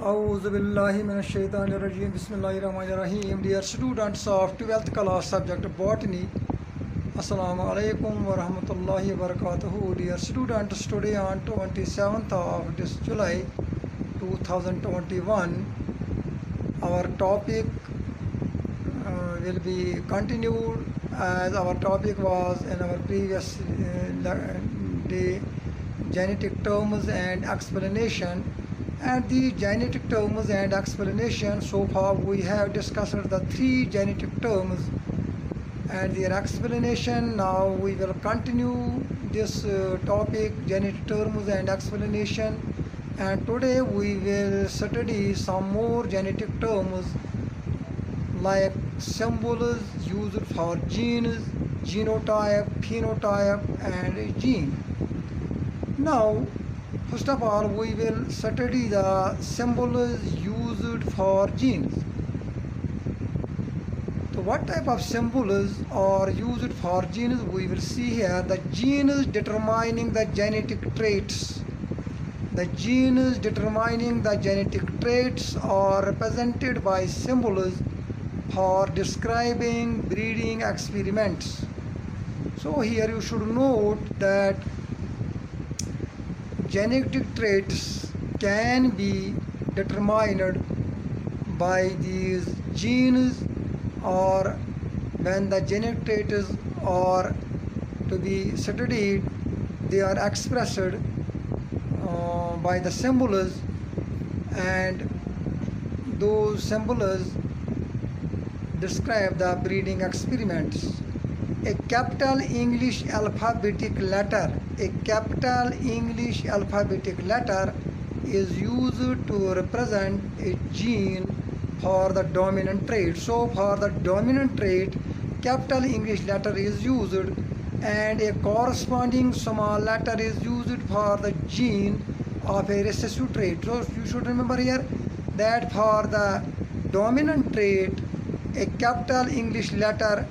A'udhu billahi minash shaitanir rajim. Bismillahir rahmanir rahim. Dear students of 12th class subject Botany, Assalamu alaikum wa rahmatullahi wa barakatuhu. Dear students, today on 27th of this July 2021, our topic will be continued as our topic was in our previous day, genetic terms and explanation. And the genetic terms and explanation, so far we have discussed the three genetic terms and their explanation. Now we will continue this topic, genetic terms and explanation, and today we will study some more genetic terms like symbols used for genes, genotype, phenotype and gene. Now first of all, we will study the symbols used for genes. So what type of symbols are used for genes? We will see here the genes determining the genetic traits. The genes determining the genetic traits are represented by symbols for describing breeding experiments. So here you should note that genetic traits can be determined by these genes, or when the genetic traits are to be studied, they are expressed by the symbols, and those symbols describe the breeding experiments. A capital English alphabetic letter, a capital English alphabetic letter is used to represent a gene for the dominant trait. So for the dominant trait, capital English letter is used, and a corresponding small letter is used for the gene of a recessive trait. So you should remember here that for the dominant trait, a capital English letter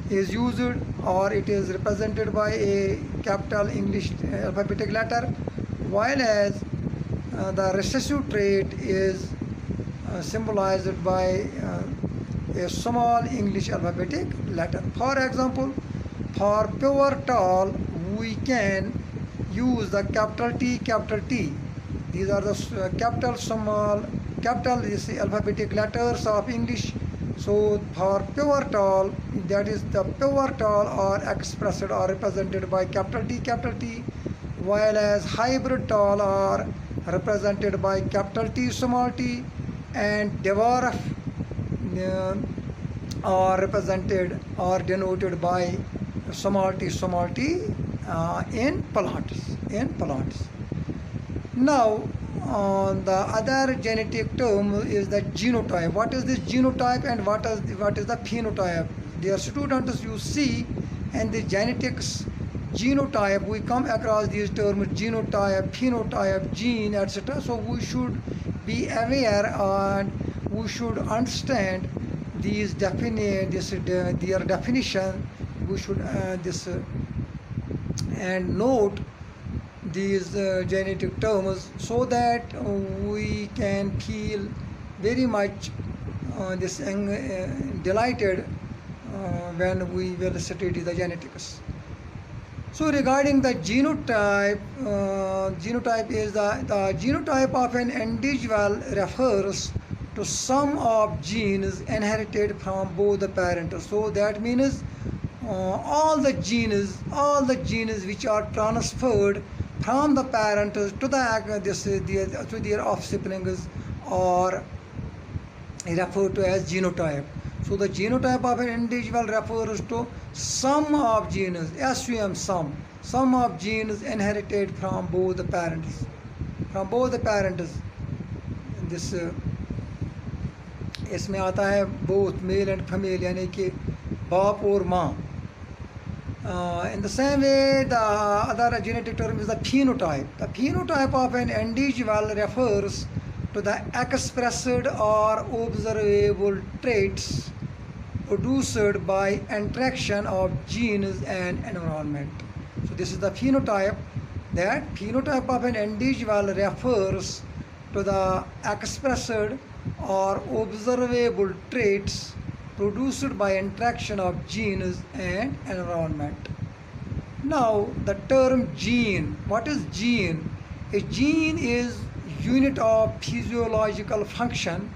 is used, or it is represented by a capital English alphabetic letter, while as the recessive trait is symbolized by a small English alphabetic letter. For example, for pure tall, we can use the capital T, capital T. These are the capital, small, capital is the alphabetic letters of English. So for pure tall, that is the pure tall are expressed or represented by capital T, while as hybrid tall are represented by capital T, small t, and dwarf are represented or denoted by small t in plants. Now the other genetic term is the genotype. What is this genotype and what is the phenotype? Dear students, you see in the genetics, genotype, we come across these terms genotype, phenotype, gene, etc. So we should be aware and we should understand these their definition. We should and note these genetic terms, so that we can feel very much delighted when we will study the genetics. So regarding the genotype, genotype is the genotype of an individual refers to sum of genes inherited from both the parents. So that means all the genes which are transferred from the parent to their offsprings are referred to as genotype. So the genotype of an individual refers to sum of genes, sum of genes inherited from both the parents. This इसमें आता है both male and female, यानी कि बाप और माँ. In the same way, the other genetic term is the phenotype. The phenotype of an individual refers to the expressed or observable traits produced by interaction of genes and environment. So this is the phenotype. That phenotype of an individual refers to the expressed or observable traits produced by interaction of genes and environment. Now the term gene, what is gene? A gene is unit of physiological function.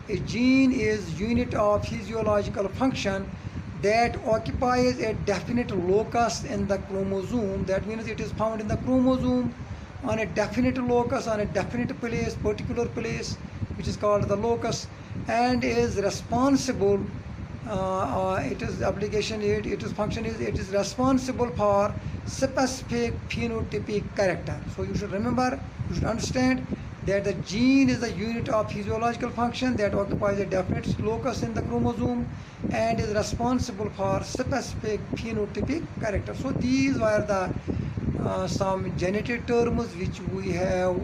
A gene is unit of physiological function that occupies a definite locus in the chromosome. That means it is found in the chromosome on a definite locus, on a definite place, particular place, which is called the locus, and is responsible. It is application. It is function is it is responsible for specific phenotypic character. So you should remember, you should understand that the gene is a unit of physiological function that occupies a definite locus in the chromosome and is responsible for specific phenotypic character. So these were the some genetic terms which we have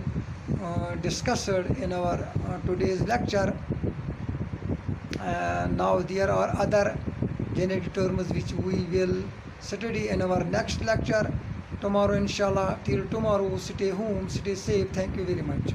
discussed in our today's lecture. Now there are other genetic terms which we will study in our next lecture tomorrow, inshallah. Till tomorrow, stay home, stay safe. Thank you very much.